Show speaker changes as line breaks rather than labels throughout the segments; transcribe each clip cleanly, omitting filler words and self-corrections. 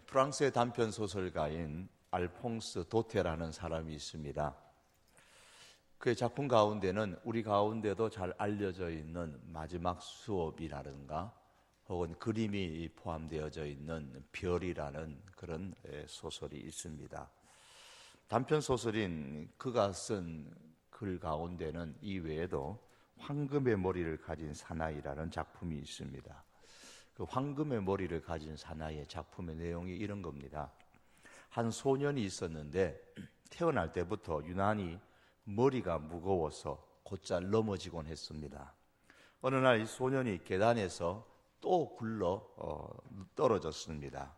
프랑스의 단편 소설가인 알퐁스 도테라는 사람이 있습니다. 그의 작품 가운데는 우리 가운데도 잘 알려져 있는 마지막 수업이라든가 혹은 그림이 포함되어져 있는 별이라는 그런 소설이 있습니다. 단편 소설인 그가 쓴 글 가운데는 이 외에도 황금의 머리를 가진 사나이라는 작품이 있습니다. 그 황금의 머리를 가진 사나이의 작품의 내용이 이런 겁니다. 한 소년이 있었는데 태어날 때부터 유난히 머리가 무거워서 곧잘 넘어지곤 했습니다. 어느 날 이 소년이 계단에서 또 굴러 떨어졌습니다.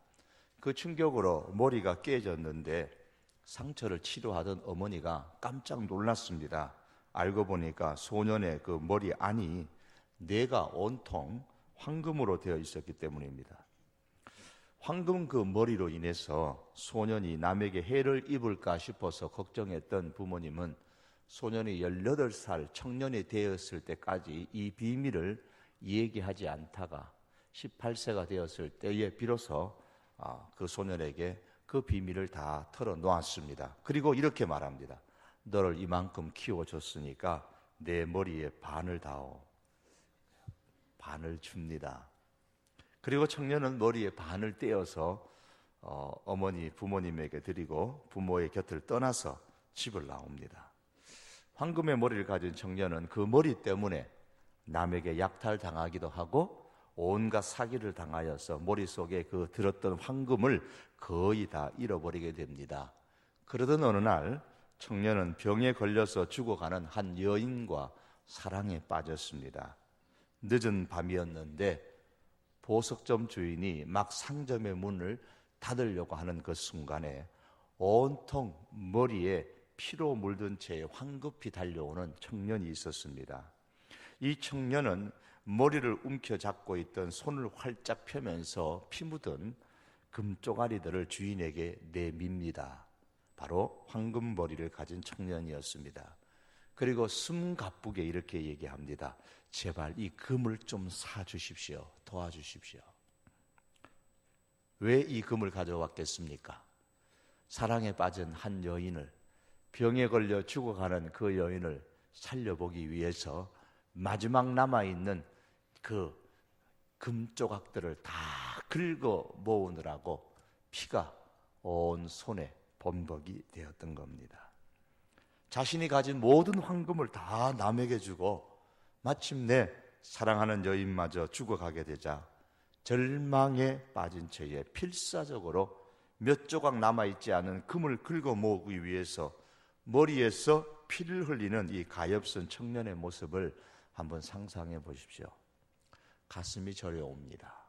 그 충격으로 머리가 깨졌는데 상처를 치료하던 어머니가 깜짝 놀랐습니다. 알고 보니까 소년의 그 머리 안이 뇌가 온통 황금으로 되어 있었기 때문입니다. 황금 그 머리로 인해서 소년이 남에게 해를 입을까 싶어서 걱정했던 부모님은 소년이 18살 청년이 되었을 때까지 이 비밀을 얘기하지 않다가 18세가 되었을 때에 비로소 그 소년에게 그 비밀을 다 털어놓았습니다. 그리고 이렇게 말합니다. 너를 이만큼 키워줬으니까 내 머리에 반을 다오. 반을 줍니다. 그리고 청년은 머리에 반을 떼어서 어머니 부모님에게 드리고 부모의 곁을 떠나서 집을 나옵니다. 황금의 머리를 가진 청년은 그 머리 때문에 남에게 약탈당하기도 하고 온갖 사기를 당하여서 머릿속에 그 들었던 황금을 거의 다 잃어버리게 됩니다. 그러던 어느 날 청년은 병에 걸려서 죽어가는 한 여인과 사랑에 빠졌습니다. 늦은 밤이었는데 보석점 주인이 막 상점의 문을 닫으려고 하는 그 순간에 온통 머리에 피로 물든 채 황급히 달려오는 청년이 있었습니다. 이 청년은 머리를 움켜잡고 있던 손을 활짝 펴면서 피 묻은 금쪼가리들을 주인에게 내밉니다. 바로 황금머리를 가진 청년이었습니다. 그리고 숨가쁘게 이렇게 얘기합니다. 제발 이 금을 좀 사주십시오. 도와주십시오. 왜 이 금을 가져왔겠습니까? 사랑에 빠진 한 여인을, 병에 걸려 죽어가는 그 여인을 살려보기 위해서 마지막 남아있는 그 금조각들을 다 긁어 모으느라고 피가 온 손에 범벅이 되었던 겁니다. 자신이 가진 모든 황금을 다 남에게 주고 마침내 사랑하는 여인마저 죽어가게 되자 절망에 빠진 채에 필사적으로 몇 조각 남아있지 않은 금을 긁어 모으기 위해서 머리에서 피를 흘리는 이 가엾은 청년의 모습을 한번 상상해 보십시오. 가슴이 저려옵니다.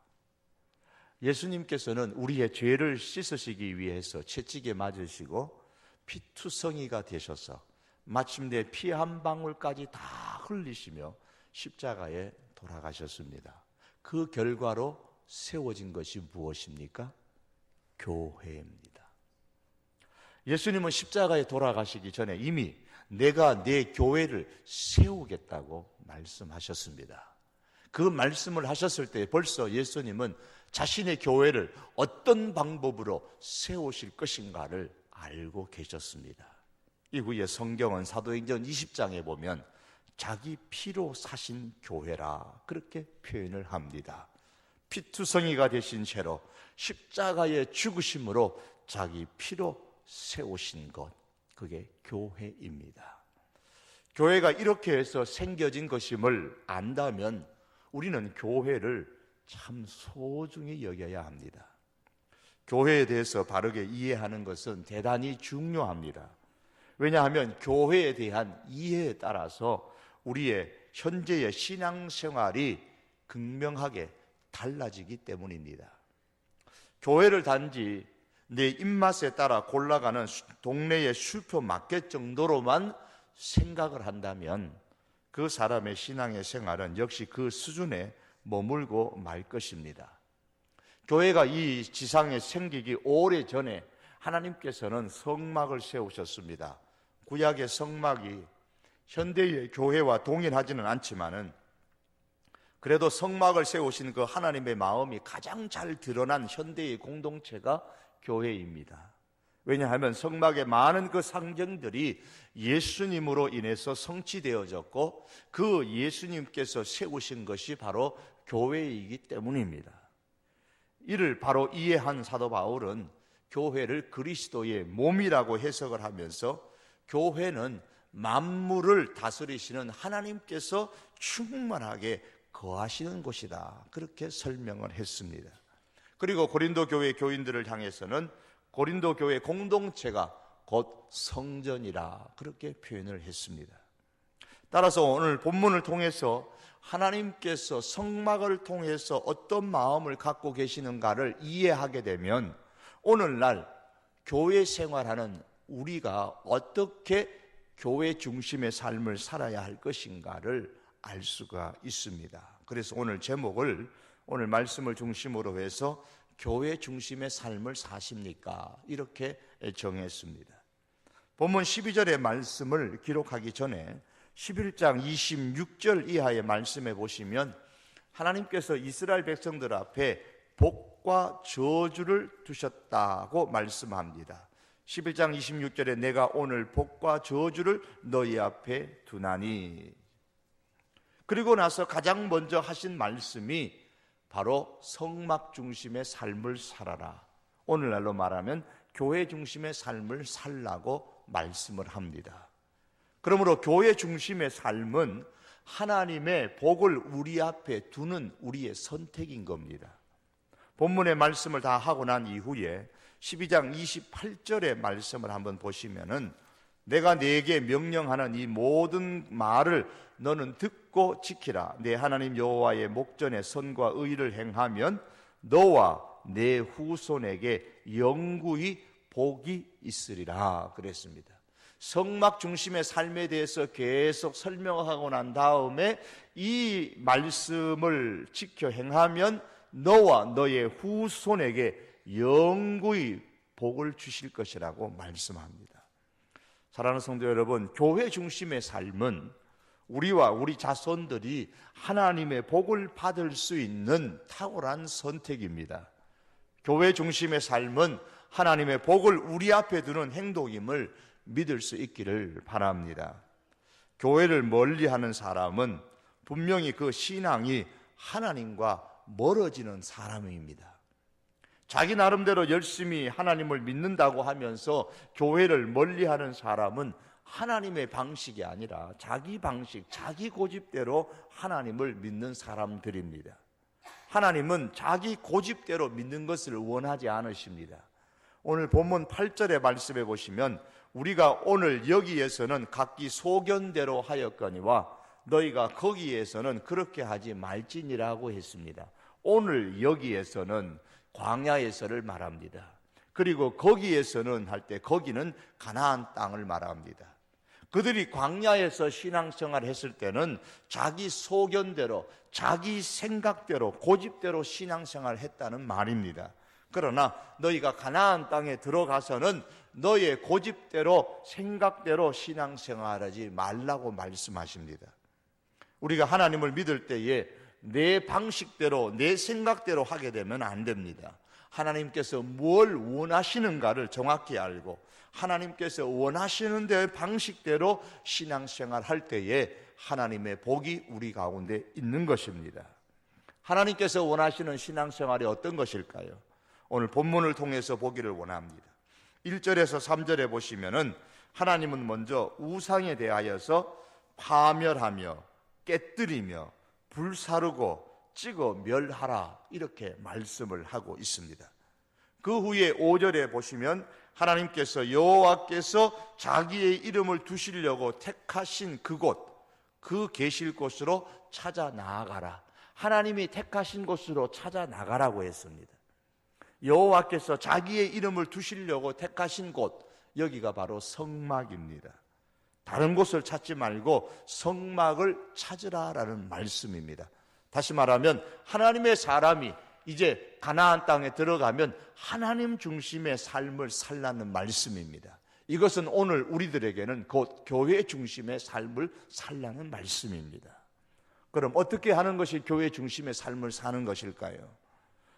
예수님께서는 우리의 죄를 씻으시기 위해서 채찍에 맞으시고 피투성이가 되셔서 마침내 피 한 방울까지 다 흘리시며 십자가에 돌아가셨습니다. 그 결과로 세워진 것이 무엇입니까? 교회입니다. 예수님은 십자가에 돌아가시기 전에 이미 내가 내 교회를 세우겠다고 말씀하셨습니다. 그 말씀을 하셨을 때 벌써 예수님은 자신의 교회를 어떤 방법으로 세우실 것인가를 알고 계셨습니다. 이후에 성경은 사도행전 20장에 보면 자기 피로 사신 교회라 그렇게 표현을 합니다. 피투성이가 되신 채로 십자가의 죽으심으로 자기 피로 세우신 것, 그게 교회입니다. 교회가 이렇게 해서 생겨진 것임을 안다면 우리는 교회를 참 소중히 여겨야 합니다. 교회에 대해서 바르게 이해하는 것은 대단히 중요합니다. 왜냐하면 교회에 대한 이해에 따라서 우리의 현재의 신앙생활이 극명하게 달라지기 때문입니다. 교회를 단지 내 입맛에 따라 골라가는 동네의 슈퍼마켓 정도로만 생각을 한다면 그 사람의 신앙의 생활은 역시 그 수준에 머물고 말 것입니다. 교회가 이 지상에 생기기 오래전에 하나님께서는 성막을 세우셨습니다. 구약의 성막이 현대의 교회와 동일하지는 않지만은 그래도 성막을 세우신 그 하나님의 마음이 가장 잘 드러난 현대의 공동체가 교회입니다. 왜냐하면 성막의 많은 그 상징들이 예수님으로 인해서 성취되어졌고 그 예수님께서 세우신 것이 바로 교회이기 때문입니다. 이를 바로 이해한 사도 바울은 교회를 그리스도의 몸이라고 해석을 하면서 교회는 만물을 다스리시는 하나님께서 충만하게 거하시는 곳이다, 그렇게 설명을 했습니다. 그리고 고린도 교회 교인들을 향해서는 고린도 교회 공동체가 곧 성전이라 그렇게 표현을 했습니다. 따라서 오늘 본문을 통해서 하나님께서 성막을 통해서 어떤 마음을 갖고 계시는가를 이해하게 되면 오늘날 교회 생활하는 우리가 어떻게 교회 중심의 삶을 살아야 할 것인가를 알 수가 있습니다. 그래서 오늘 제목을, 오늘 말씀을 중심으로 해서 교회 중심의 삶을 사십니까? 이렇게 정했습니다. 본문 12절의 말씀을 기록하기 전에 11장 26절 이하의 말씀에 보시면 하나님께서 이스라엘 백성들 앞에 복과 저주를 두셨다고 말씀합니다. 11장 26절에 내가 오늘 복과 저주를 너희 앞에 두나니, 그리고 나서 가장 먼저 하신 말씀이 바로 성막 중심의 삶을 살아라, 오늘날로 말하면 교회 중심의 삶을 살라고 말씀을 합니다. 그러므로 교회 중심의 삶은 하나님의 복을 우리 앞에 두는 우리의 선택인 겁니다. 본문의 말씀을 다 하고 난 이후에 12장 28절의 말씀을 한번 보시면은 내가 네게 명령하는 이 모든 말을 너는 듣고 지키라. 내 하나님 여호와의 목전에 선과 의를 행하면 너와 내 후손에게 영구히 복이 있으리라 그랬습니다. 성막 중심의 삶에 대해서 계속 설명하고 난 다음에 이 말씀을 지켜 행하면 너와 너의 후손에게 영구히 복을 주실 것이라고 말씀합니다. 사랑하는 성도 여러분, 교회 중심의 삶은 우리와 우리 자손들이 하나님의 복을 받을 수 있는 탁월한 선택입니다. 교회 중심의 삶은 하나님의 복을 우리 앞에 두는 행동임을 믿을 수 있기를 바랍니다. 교회를 멀리하는 사람은 분명히 그 신앙이 하나님과 멀어지는 사람입니다. 자기 나름대로 열심히 하나님을 믿는다고 하면서 교회를 멀리하는 사람은 하나님의 방식이 아니라 자기 방식, 자기 고집대로 하나님을 믿는 사람들입니다. 하나님은 자기 고집대로 믿는 것을 원하지 않으십니다. 오늘 본문 8절의 말씀에 보시면 우리가 오늘 여기에서는 각기 소견대로 하였거니와 너희가 거기에서는 그렇게 하지 말지니라고 했습니다. 오늘 여기에서는 광야에서를 말합니다. 그리고 거기에서는 할 때 거기는 가나안 땅을 말합니다. 그들이 광야에서 신앙생활을 했을 때는 자기 소견대로, 자기 생각대로, 고집대로 신앙생활을 했다는 말입니다. 그러나 너희가 가나안 땅에 들어가서는 너의 고집대로, 생각대로 신앙생활하지 말라고 말씀하십니다. 우리가 하나님을 믿을 때에 내 방식대로, 내 생각대로 하게 되면 안 됩니다. 하나님께서 뭘 원하시는가를 정확히 알고 하나님께서 원하시는 데 방식대로 신앙생활 할 때에 하나님의 복이 우리 가운데 있는 것입니다. 하나님께서 원하시는 신앙생활이 어떤 것일까요? 오늘 본문을 통해서 보기를 원합니다. 1절에서 3절에 보시면은 하나님은 먼저 우상에 대하여서 파멸하며 깨뜨리며 불사르고 찍어 멸하라 이렇게 말씀을 하고 있습니다. 그 후에 5절에 보시면 하나님께서 여호와께서 자기의 이름을 두시려고 택하신 그곳, 그 계실 곳으로 찾아 나아가라. 하나님이 택하신 곳으로 찾아 나가라고 했습니다. 여호와께서 자기의 이름을 두시려고 택하신 곳, 여기가 바로 성막입니다. 다른 곳을 찾지 말고 성막을 찾으라라는 말씀입니다. 다시 말하면 하나님의 사람이 이제 가나안 땅에 들어가면 하나님 중심의 삶을 살라는 말씀입니다. 이것은 오늘 우리들에게는 곧 교회 중심의 삶을 살라는 말씀입니다. 그럼 어떻게 하는 것이 교회 중심의 삶을 사는 것일까요?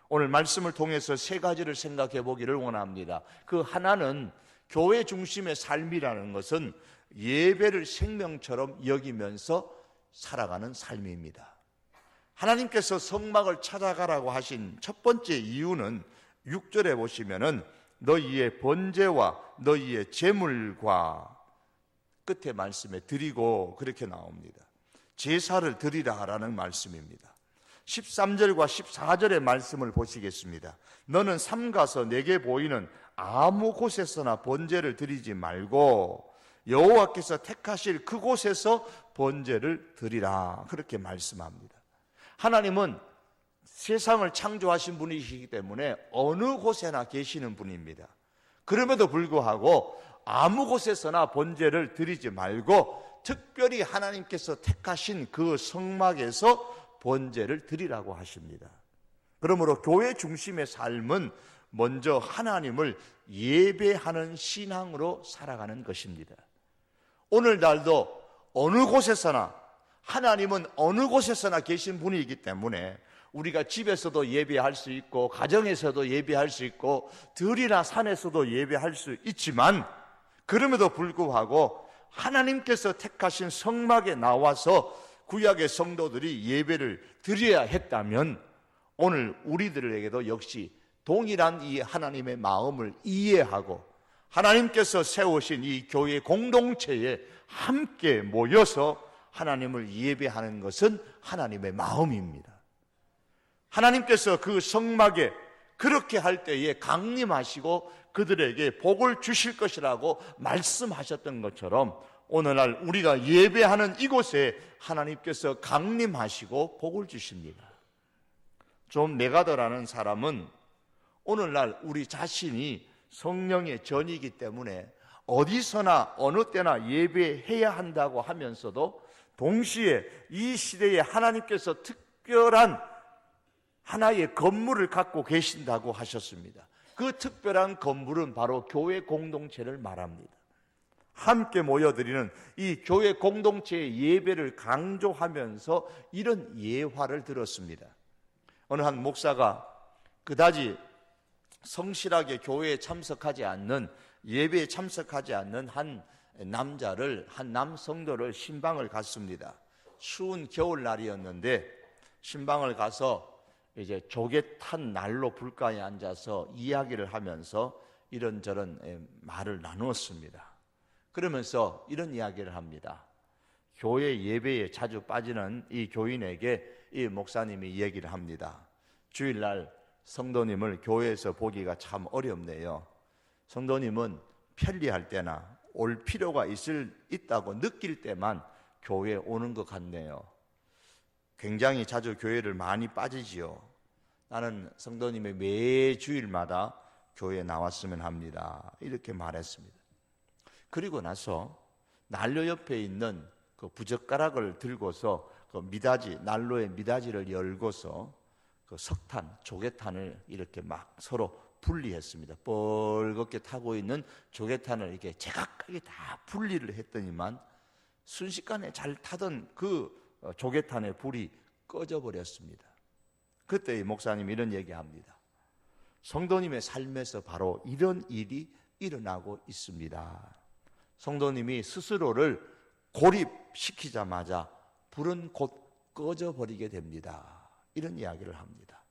오늘 말씀을 통해서 세 가지를 생각해 보기를 원합니다. 그 하나는 교회 중심의 삶이라는 것은 예배를 생명처럼 여기면서 살아가는 삶입니다. 하나님께서 성막을 찾아가라고 하신 첫 번째 이유는 6절에 보시면은 너희의 번제와 너희의 제물과 끝에 말씀에 드리고 그렇게 나옵니다. 제사를 드리라라는 말씀입니다. 13절과 14절의 말씀을 보시겠습니다. 너는 삼가서 내게 보이는 아무 곳에서나 번제를 드리지 말고 여호와께서 택하실 그곳에서 번제를 드리라, 그렇게 말씀합니다. 하나님은 세상을 창조하신 분이시기 때문에 어느 곳에나 계시는 분입니다. 그럼에도 불구하고 아무 곳에서나 번제를 드리지 말고 특별히 하나님께서 택하신 그 성막에서 번제를 드리라고 하십니다. 그러므로 교회 중심의 삶은 먼저 하나님을 예배하는 신앙으로 살아가는 것입니다. 오늘날도 어느 곳에서나 하나님은 어느 곳에서나 계신 분이기 때문에 우리가 집에서도 예배할 수 있고 가정에서도 예배할 수 있고 들이나 산에서도 예배할 수 있지만 그럼에도 불구하고 하나님께서 택하신 성막에 나와서 구약의 성도들이 예배를 드려야 했다면 오늘 우리들에게도 역시 동일한 이 하나님의 마음을 이해하고 하나님께서 세우신 이 교회 공동체에 함께 모여서 하나님을 예배하는 것은 하나님의 마음입니다. 하나님께서 그 성막에 그렇게 할 때에 강림하시고 그들에게 복을 주실 것이라고 말씀하셨던 것처럼 오늘날 우리가 예배하는 이곳에 하나님께서 강림하시고 복을 주십니다. 존 메가더라는 사람은 오늘날 우리 자신이 성령의 전이기 때문에 어디서나 어느 때나 예배해야 한다고 하면서도 동시에 이 시대에 하나님께서 특별한 하나의 건물을 갖고 계신다고 하셨습니다. 그 특별한 건물은 바로 교회 공동체를 말합니다. 함께 모여드리는 이 교회 공동체의 예배를 강조하면서 이런 예화를 들었습니다. 어느 한 목사가 그다지 성실하게 교회에 참석하지 않는, 예배에 참석하지 않는 한 남자를, 한 남성도를 신방을 갔습니다. 추운 겨울날이었는데 신방을 가서 이제 조개 탄 난로 불가에 앉아서 이야기를 하면서 이런저런 말을 나누었습니다. 그러면서 이런 이야기를 합니다. 교회 예배에 자주 빠지는 이 교인에게 이 목사님이 얘기를 합니다. 주일날 성도님을 교회에서 보기가 참 어렵네요. 성도님은 편리할 때나 올 필요가 있다고 느낄 때만 교회에 오는 것 같네요. 굉장히 자주 교회를 많이 빠지지요. 나는 성도님의 매 주일마다 교회에 나왔으면 합니다. 이렇게 말했습니다. 그리고 나서 난로 옆에 있는 그 부젓가락을 들고서 그 미닫이, 난로의 미닫이를 열고서 그 석탄, 조개탄을 이렇게 막 서로 분리했습니다. 뻘겋게 타고 있는 조개탄을 이렇게 제각각이 다 분리를 했더니만 순식간에 잘 타던 그 조개탄의 불이 꺼져버렸습니다. 그때 이 목사님이 이런 얘기합니다. 성도님의 삶에서 바로 이런 일이 일어나고 있습니다. 성도님이 스스로를 고립시키자마자 불은 곧 꺼져버리게 됩니다. 이런 이야기를 합니다.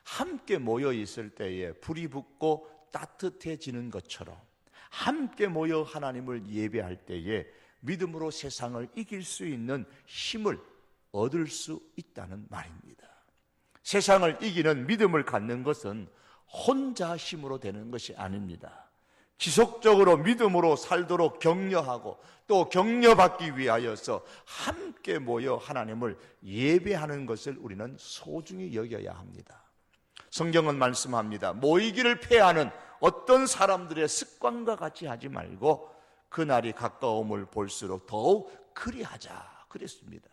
함께 모여 있을 때에 불이 붙고 따뜻해지는 것처럼 함께 모여 하나님을 예배할 때에 믿음으로 세상을 이길 수 있는 힘을 얻을 수 있다는 말입니다. 세상을 이기는 믿음을 갖는 것은 혼자 힘으로 되는 것이 아닙니다. 지속적으로 믿음으로 살도록 격려하고 또 격려받기 위하여서 함께 모여 하나님을 예배하는 것을 우리는 소중히 여겨야 합니다. 성경은 말씀합니다. 모이기를 패하는 어떤 사람들의 습관과 같이 하지 말고 그날이 가까움을 볼수록 더욱 그리하자 그랬습니다.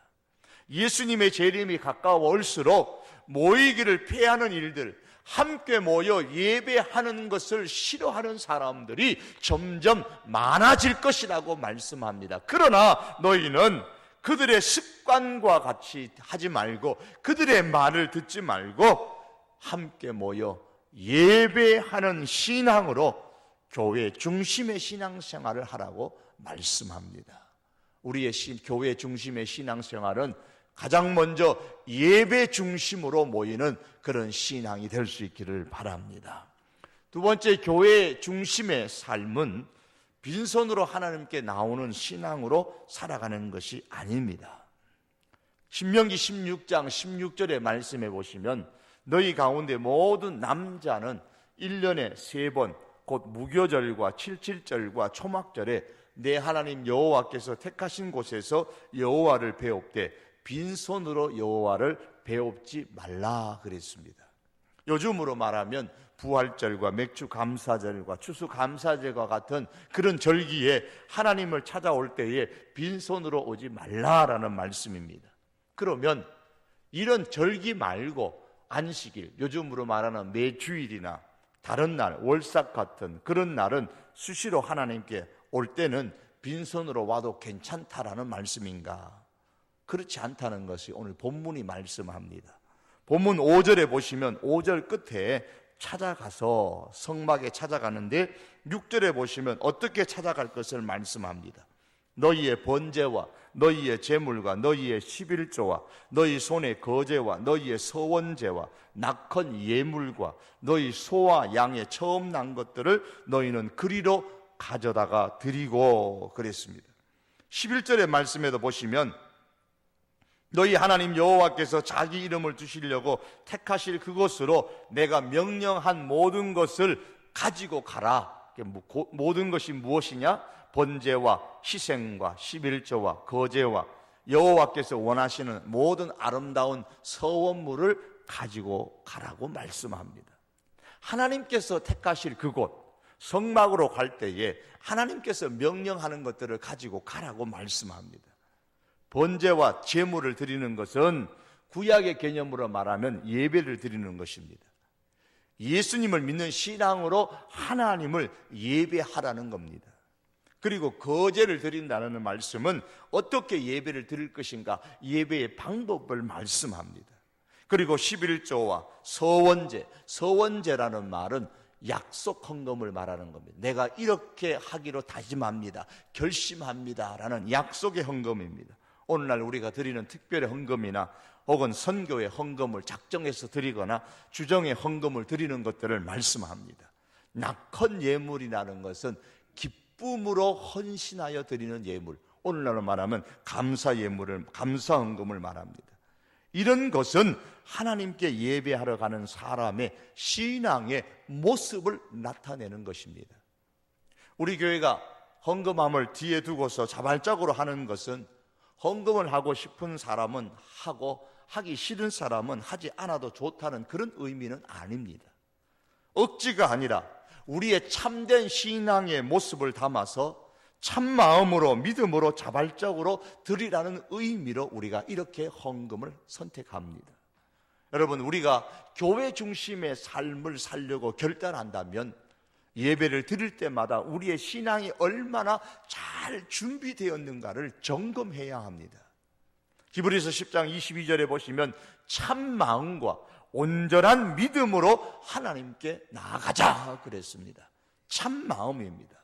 예수님의 재림이 가까워올수록 모이기를 패하는 일들, 함께 모여 예배하는 것을 싫어하는 사람들이 점점 많아질 것이라고 말씀합니다. 그러나 너희는 그들의 습관과 같이 하지 말고 그들의 말을 듣지 말고 함께 모여 예배하는 신앙으로 교회 중심의 신앙생활을 하라고 말씀합니다. 우리의 교회 중심의 신앙생활은 가장 먼저 예배 중심으로 모이는 그런 신앙이 될 수 있기를 바랍니다. 두 번째, 교회 중심의 삶은 빈손으로 하나님께 나오는 신앙으로 살아가는 것이 아닙니다. 신명기 16장 16절의 말씀해 보시면 너희 가운데 모든 남자는 1년에 3번 곧 무교절과 칠칠절과 초막절에 내 하나님 여호와께서 택하신 곳에서 여호와를 배웁되 빈손으로 여호와를 배웁지 말라 그랬습니다. 요즘으로 말하면 부활절과 맥주 감사절과 추수 감사절과 같은 그런 절기에 하나님을 찾아올 때에 빈손으로 오지 말라라는 말씀입니다. 그러면 이런 절기 말고 안식일, 요즘으로 말하는 매주일이나 다른 날, 월삭 같은 그런 날은 수시로 하나님께 올 때는 빈손으로 와도 괜찮다라는 말씀인가? 그렇지 않다는 것이 오늘 본문이 말씀합니다. 본문 5절에 보시면 5절 끝에 찾아가서 성막에 찾아가는데 6절에 보시면 어떻게 찾아갈 것을 말씀합니다. 너희의 번제와 너희의 제물과 너희의 11조와 너희 손의 거제와 너희의 서원제와 낙헌 예물과 너희 소와 양의 처음 난 것들을 너희는 그리로 가져다가 드리고 그랬습니다. 11절의 말씀에도 보시면 너희 하나님 여호와께서 자기 이름을 두시려고 택하실 그곳으로 내가 명령한 모든 것을 가지고 가라. 모든 것이 무엇이냐? 번제와 희생과 11조와 거제와 여호와께서 원하시는 모든 아름다운 서원물을 가지고 가라고 말씀합니다. 하나님께서 택하실 그곳 성막으로 갈 때에 하나님께서 명령하는 것들을 가지고 가라고 말씀합니다. 번제와 제물을 드리는 것은 구약의 개념으로 말하면 예배를 드리는 것입니다. 예수님을 믿는 신앙으로 하나님을 예배하라는 겁니다. 그리고 거제를 드린다는 말씀은 어떻게 예배를 드릴 것인가, 예배의 방법을 말씀합니다. 그리고 11조와 서원제, 서원제라는 말은 약속 헌금을 말하는 겁니다. 내가 이렇게 하기로 다짐합니다, 결심합니다 라는 약속의 헌금입니다. 오늘날 우리가 드리는 특별의 헌금이나 혹은 선교의 헌금을 작정해서 드리거나 주정의 헌금을 드리는 것들을 말씀합니다. 낙헌 예물이라는 것은 기쁨으로 헌신하여 드리는 예물, 오늘날로 말하면 감사 예물을, 감사 헌금을 말합니다. 이런 것은 하나님께 예배하러 가는 사람의 신앙의 모습을 나타내는 것입니다. 우리 교회가 헌금함을 뒤에 두고서 자발적으로 하는 것은 헌금을 하고 싶은 사람은 하고 하기 싫은 사람은 하지 않아도 좋다는 그런 의미는 아닙니다. 억지가 아니라 우리의 참된 신앙의 모습을 담아서 참마음으로 믿음으로 자발적으로 드리라는 의미로 우리가 이렇게 헌금을 선택합니다. 여러분, 우리가 교회 중심의 삶을 살려고 결단한다면 예배를 드릴 때마다 우리의 신앙이 얼마나 잘 준비되었는가를 점검해야 합니다. 히브리서 10장 22절에 보시면 참마음과 온전한 믿음으로 하나님께 나아가자 그랬습니다. 참마음입니다.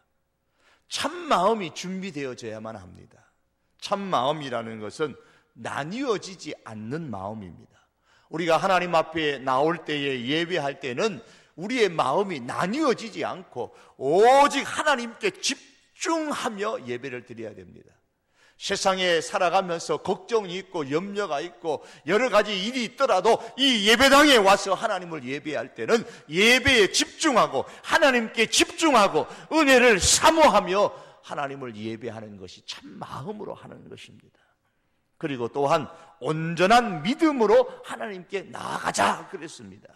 참마음이 준비되어져야만 합니다. 참마음이라는 것은 나뉘어지지 않는 마음입니다. 우리가 하나님 앞에 나올 때에 예배할 때는 우리의 마음이 나뉘어지지 않고 오직 하나님께 집중하며 예배를 드려야 됩니다. 세상에 살아가면서 걱정이 있고 염려가 있고 여러 가지 일이 있더라도 이 예배당에 와서 하나님을 예배할 때는 예배에 집중하고 하나님께 집중하고 은혜를 사모하며 하나님을 예배하는 것이 참 마음으로 하는 것입니다. 그리고 또한 온전한 믿음으로 하나님께 나아가자 그랬습니다.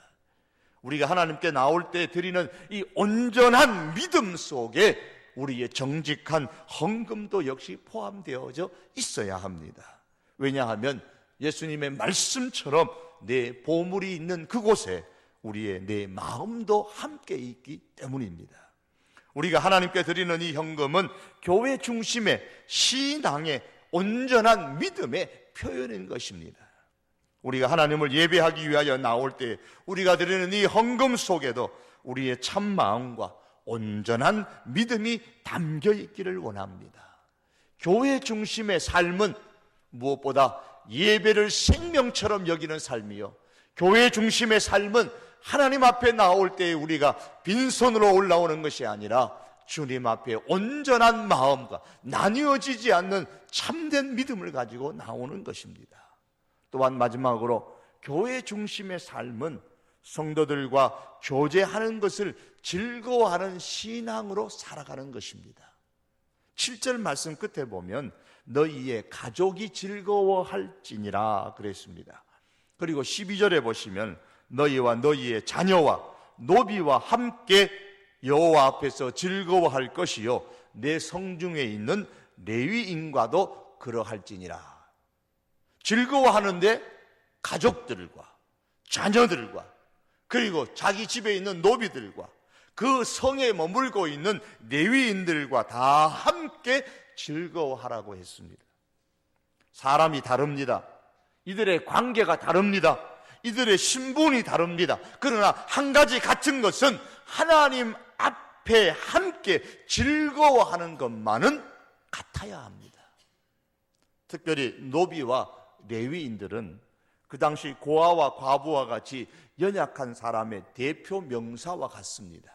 우리가 하나님께 나올 때 드리는 이 온전한 믿음 속에 우리의 정직한 헌금도 역시 포함되어져 있어야 합니다. 왜냐하면 예수님의 말씀처럼 내 보물이 있는 그곳에 우리의 내 마음도 함께 있기 때문입니다. 우리가 하나님께 드리는 이 헌금은 교회 중심의 신앙의 온전한 믿음의 표현인 것입니다. 우리가 하나님을 예배하기 위하여 나올 때 우리가 드리는 이 헌금 속에도 우리의 참 마음과 온전한 믿음이 담겨 있기를 원합니다. 교회 중심의 삶은 무엇보다 예배를 생명처럼 여기는 삶이요, 교회 중심의 삶은 하나님 앞에 나올 때 우리가 빈손으로 올라오는 것이 아니라 주님 앞에 온전한 마음과 나뉘어지지 않는 참된 믿음을 가지고 나오는 것입니다. 또한 마지막으로 교회 중심의 삶은 성도들과 교제하는 것을 즐거워하는 신앙으로 살아가는 것입니다. 7절 말씀 끝에 보면 너희의 가족이 즐거워할지니라 그랬습니다. 그리고 12절에 보시면 너희와 너희의 자녀와 노비와 함께 여호와 앞에서 즐거워할 것이요 내 성중에 있는 레위인과도 그러할지니라. 즐거워하는데 가족들과 자녀들과 그리고 자기 집에 있는 노비들과 그 성에 머물고 있는 레위인들과 다 함께 즐거워하라고 했습니다. 사람이 다릅니다. 이들의 관계가 다릅니다. 이들의 신분이 다릅니다. 그러나 한 가지 같은 것은 하나님 앞에 함께 즐거워하는 것만은 같아야 합니다. 특별히 노비와 레위인들은 그 당시 고아와 과부와 같이 연약한 사람의 대표 명사와 같습니다.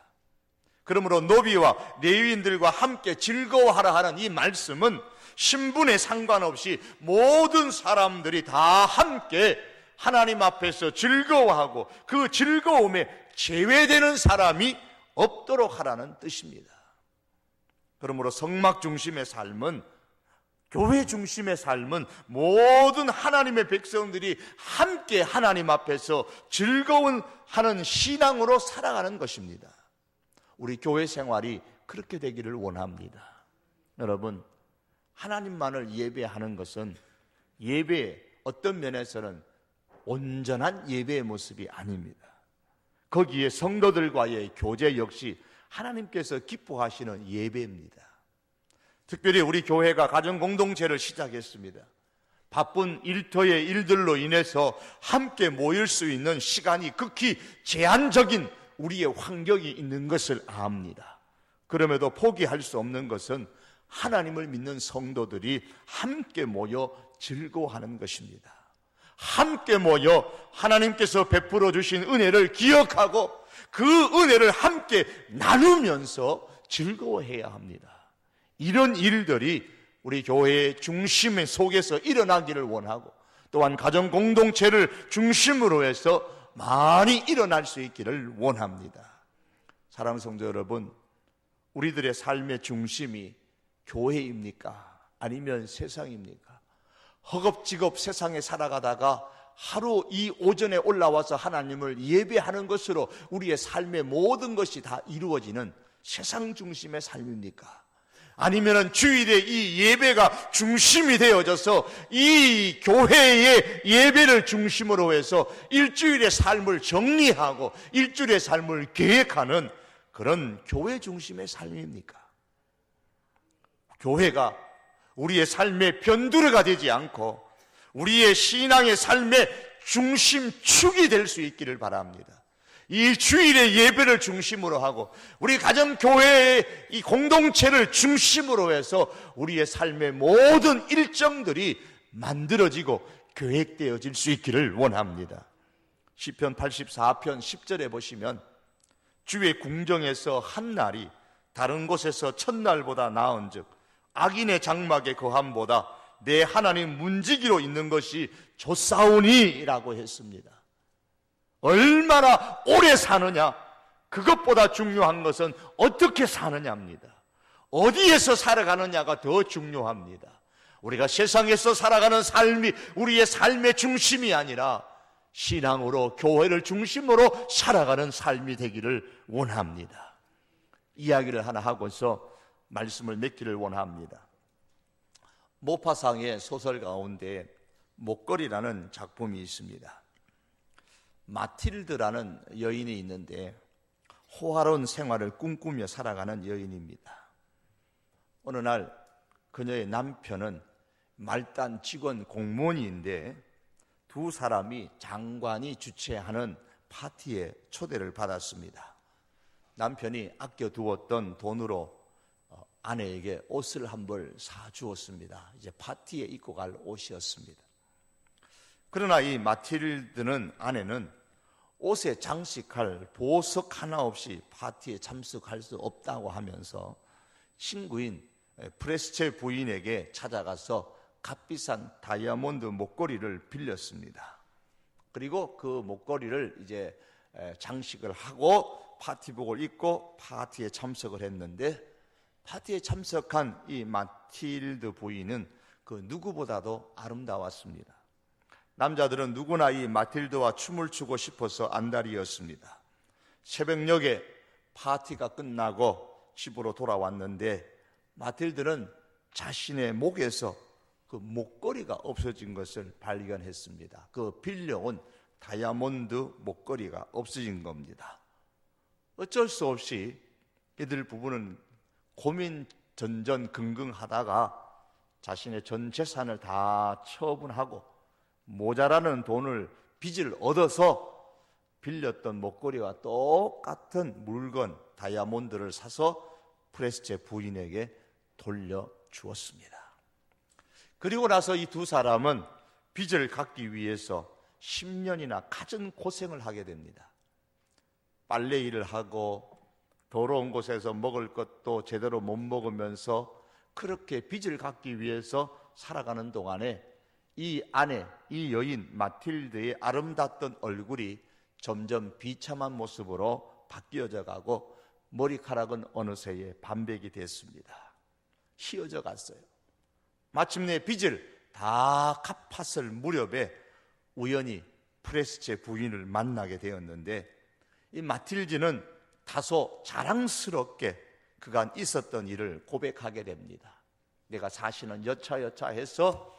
그러므로 노비와 레위인들과 함께 즐거워하라 하는 이 말씀은 신분에 상관없이 모든 사람들이 다 함께 하나님 앞에서 즐거워하고 그 즐거움에 제외되는 사람이 없도록 하라는 뜻입니다. 그러므로 성막 중심의 삶은, 교회 중심의 삶은 모든 하나님의 백성들이 함께 하나님 앞에서 즐거워하는 신앙으로 살아가는 것입니다. 우리 교회 생활이 그렇게 되기를 원합니다. 여러분, 하나님만을 예배하는 것은 예배의 어떤 면에서는 온전한 예배의 모습이 아닙니다. 거기에 성도들과의 교제 역시 하나님께서 기뻐하시는 예배입니다. 특별히 우리 교회가 가정공동체를 시작했습니다. 바쁜 일터의 일들로 인해서 함께 모일 수 있는 시간이 극히 제한적인 우리의 환경이 있는 것을 압니다. 그럼에도 포기할 수 없는 것은 하나님을 믿는 성도들이 함께 모여 즐거워하는 것입니다. 함께 모여 하나님께서 베풀어 주신 은혜를 기억하고 그 은혜를 함께 나누면서 즐거워해야 합니다. 이런 일들이 우리 교회의 중심 속에서 일어나기를 원하고, 또한 가정 공동체를 중심으로 해서 많이 일어날 수 있기를 원합니다. 사랑하는 성도 여러분, 우리들의 삶의 중심이 교회입니까? 아니면 세상입니까? 허겁지겁 세상에 살아가다가 하루 이 오전에 올라와서 하나님을 예배하는 것으로 우리의 삶의 모든 것이 다 이루어지는 세상 중심의 삶입니까? 아니면 주일에 이 예배가 중심이 되어져서 이 교회의 예배를 중심으로 해서 일주일의 삶을 정리하고 일주일의 삶을 계획하는 그런 교회 중심의 삶입니까? 교회가 우리의 삶의 변두리가 되지 않고 우리의 신앙의 삶의 중심축이 될 수 있기를 바랍니다. 이 주일의 예배를 중심으로 하고 우리 가정교회의 이 공동체를 중심으로 해서 우리의 삶의 모든 일정들이 만들어지고 계획되어질 수 있기를 원합니다. 시편 84편 10절에 보시면 주의 궁정에서 한 날이 다른 곳에서 첫날보다 나은즉 악인의 장막의 거함보다 내 하나님 문지기로 있는 것이 좋사오니 라고 했습니다. 얼마나 오래 사느냐, 그것보다 중요한 것은 어떻게 사느냐입니다. 어디에서 살아가느냐가 더 중요합니다. 우리가 세상에서 살아가는 삶이 우리의 삶의 중심이 아니라 신앙으로 교회를 중심으로 살아가는 삶이 되기를 원합니다. 이야기를 하나 하고서 말씀을 맺기를 원합니다. 모파상의 소설 가운데 목걸이라는 작품이 있습니다. 마틸드라는 여인이 있는데 호화로운 생활을 꿈꾸며 살아가는 여인입니다. 어느 날 그녀의 남편은 말단 직원 공무원인데 두 사람이 장관이 주최하는 파티에 초대를 받았습니다. 남편이 아껴두었던 돈으로 아내에게 옷을 한 벌 사주었습니다. 이제 파티에 입고 갈 옷이었습니다. 그러나 이 마틸드는 아내는 옷에 장식할 보석 하나 없이 파티에 참석할 수 없다고 하면서 친구인 프레스체 부인에게 찾아가서 값비싼 다이아몬드 목걸이를 빌렸습니다. 그리고 그 목걸이를 이제 장식을 하고 파티복을 입고 파티에 참석을 했는데, 파티에 참석한 이 마틸드 부인은 그 누구보다도 아름다웠습니다. 남자들은 누구나 이 마틸드와 춤을 추고 싶어서 안달이었습니다. 새벽녘에 파티가 끝나고 집으로 돌아왔는데 마틸드는 자신의 목에서 그 목걸이가 없어진 것을 발견했습니다. 그 빌려온 다이아몬드 목걸이가 없어진 겁니다. 어쩔 수 없이 이들 부부는 고민 전전긍긍하다가 자신의 전 재산을 다 처분하고 모자라는 돈을 빚을 얻어서 빌렸던 목걸이와 똑같은 물건 다이아몬드를 사서 프레스체 부인에게 돌려주었습니다. 그리고 나서 이 두 사람은 빚을 갚기 위해서 10년이나 갖은 고생을 하게 됩니다. 빨래 일을 하고 더러운 곳에서 먹을 것도 제대로 못 먹으면서 그렇게 빚을 갚기 위해서 살아가는 동안에 이 아내, 이 여인 마틸드의 아름답던 얼굴이 점점 비참한 모습으로 바뀌어져 가고 머리카락은 어느새에 반백이 됐습니다. 휘어져 갔어요. 마침내 빚을 다 갚았을 무렵에 우연히 프레스체 부인을 만나게 되었는데, 이 마틸드는 다소 자랑스럽게 그간 있었던 일을 고백하게 됩니다. 내가 사실은 여차여차해서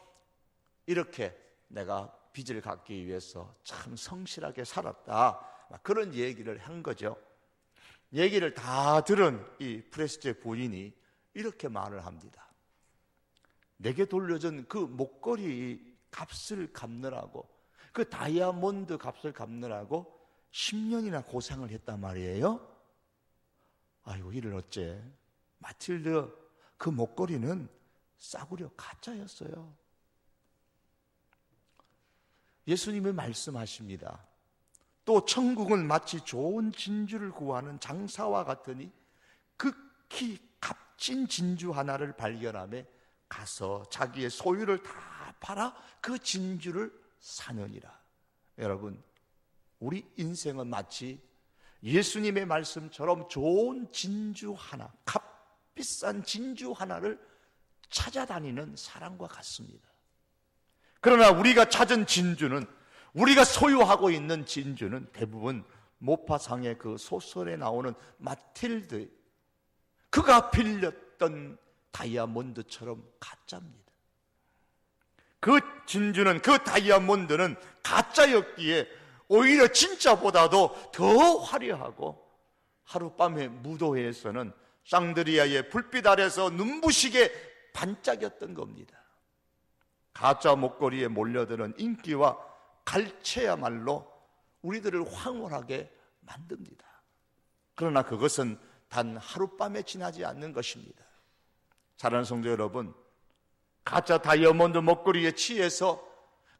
이렇게 내가 빚을 갚기 위해서 참 성실하게 살았다, 그런 얘기를 한 거죠. 얘기를 다 들은 이 프레스체 부인이 이렇게 말을 합니다. 내게 돌려준 그 목걸이 값을 갚느라고, 그 다이아몬드 값을 갚느라고 10년이나 고생을 했단 말이에요. 아이고, 이를 어째. 마틸드, 그 목걸이는 싸구려 가짜였어요. 예수님이 말씀하십니다. 또 천국은 마치 좋은 진주를 구하는 장사와 같으니 극히 값진 진주 하나를 발견하며 가서 자기의 소유를 다 팔아 그 진주를 사느니라. 여러분, 우리 인생은 마치 예수님의 말씀처럼 좋은 진주 하나, 값비싼 진주 하나를 찾아다니는 사람과 같습니다. 그러나 우리가 찾은 진주는, 우리가 소유하고 있는 진주는 대부분 모파상의 그 소설에 나오는 마틸드, 그가 빌렸던 다이아몬드처럼 가짜입니다. 그 진주는, 그 다이아몬드는 가짜였기에 오히려 진짜보다도 더 화려하고, 하룻밤의 무도회에서는 샹드리아의 불빛 아래서 눈부시게 반짝였던 겁니다. 가짜 목걸이에 몰려드는 인기와 갈채야말로 우리들을 황홀하게 만듭니다. 그러나 그것은 단 하룻밤에 지나지 않는 것입니다. 사랑하는 성도 여러분, 가짜 다이아몬드 목걸이에 취해서,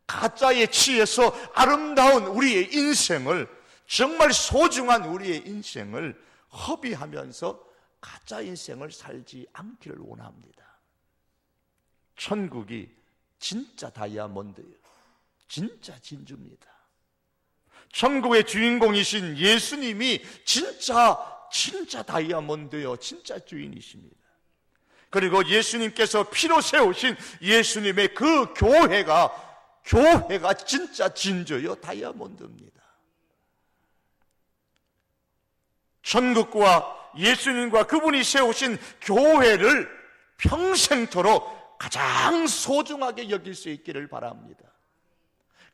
가짜에 취해서 아름다운 우리의 인생을, 정말 소중한 우리의 인생을 허비하면서 가짜 인생을 살지 않기를 원합니다. 천국이 진짜 다이아몬드예요. 진짜 진주입니다. 천국의 주인공이신 예수님이 진짜 다이아몬드요, 진짜 주인이십니다. 그리고 예수님께서 피로 세우신 예수님의 그 교회가 진짜 진주요, 다이아몬드입니다. 천국과 예수님과 그분이 세우신 교회를 평생토록 가장 소중하게 여길 수 있기를 바랍니다.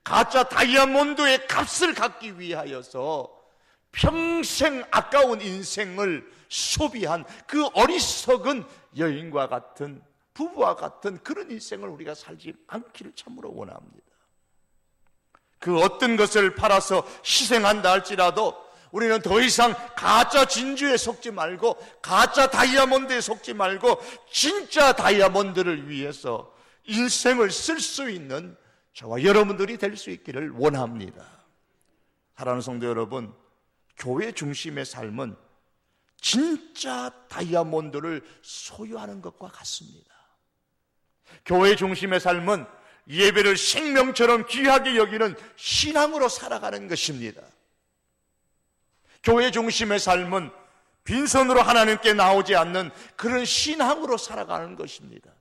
가짜 다이아몬드의 값을 갖기 위하여서 평생 아까운 인생을 소비한 그 어리석은 여인과 같은 부부와 같은 그런 인생을 우리가 살지 않기를 참으로 원합니다. 그 어떤 것을 팔아서 희생한다 할지라도 우리는 더 이상 가짜 진주에 속지 말고 가짜 다이아몬드에 속지 말고 진짜 다이아몬드를 위해서 인생을 쓸 수 있는 저와 여러분들이 될 수 있기를 원합니다. 사랑하는 성도 여러분, 교회 중심의 삶은 진짜 다이아몬드를 소유하는 것과 같습니다. 교회 중심의 삶은 예배를 생명처럼 귀하게 여기는 신앙으로 살아가는 것입니다. 교회 중심의 삶은 빈손으로 하나님께 나오지 않는 그런 신앙으로 살아가는 것입니다.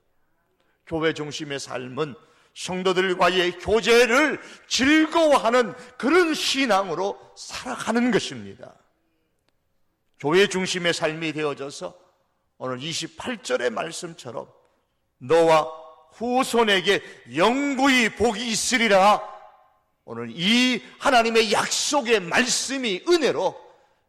교회 중심의 삶은 성도들과의 교제를 즐거워하는 그런 신앙으로 살아가는 것입니다. 교회 중심의 삶이 되어져서 오늘 28절의 말씀처럼 너와 후손에게 영구히 복이 있으리라, 오늘 이 하나님의 약속의 말씀이 은혜로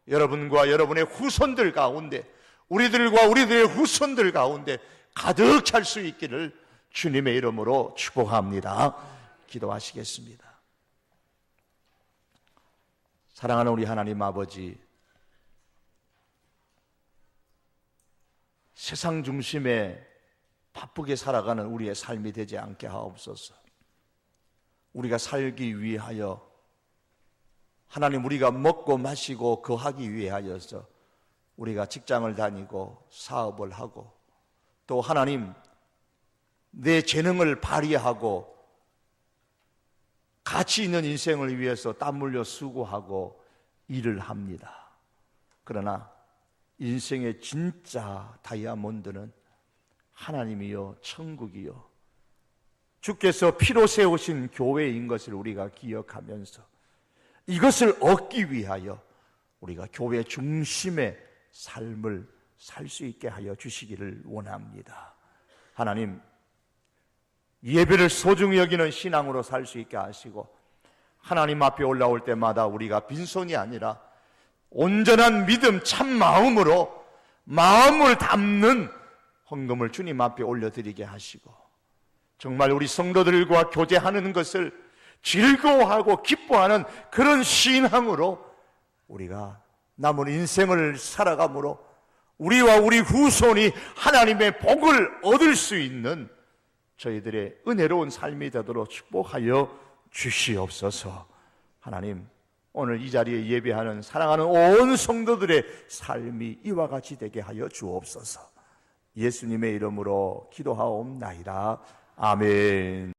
여러분과 여러분의 후손들 가운데, 우리들과 우리들의 후손들 가운데 가득 찰 수 있기를 주님의 이름으로 축복합니다. 기도하시겠습니다. 사랑하는 우리 하나님 아버지, 세상 중심에 바쁘게 살아가는 우리의 삶이 되지 않게 하옵소서. 우리가 살기 위하여, 하나님, 우리가 먹고 마시고 거하기 위하여서 우리가 직장을 다니고 사업을 하고, 또 하나님 내 재능을 발휘하고 가치 있는 인생을 위해서 땀 흘려 수고하고 일을 합니다. 그러나 인생의 진짜 다이아몬드는 하나님이요 천국이요 주께서 피로 세우신 교회인 것을 우리가 기억하면서 이것을 얻기 위하여 우리가 교회 중심의 삶을 살 수 있게 하여 주시기를 원합니다. 하나님, 예배를 소중히 여기는 신앙으로 살 수 있게 하시고, 하나님 앞에 올라올 때마다 우리가 빈손이 아니라 온전한 믿음, 참 마음으로 마음을 담는 헌금을 주님 앞에 올려드리게 하시고, 정말 우리 성도들과 교제하는 것을 즐거워하고 기뻐하는 그런 신앙으로 우리가 남은 인생을 살아감으로 우리와 우리 후손이 하나님의 복을 얻을 수 있는 저희들의 은혜로운 삶이 되도록 축복하여 주시옵소서. 하나님, 오늘 이 자리에 예배하는 사랑하는 온 성도들의 삶이 이와 같이 되게 하여 주옵소서. 예수님의 이름으로 기도하옵나이다. 아멘.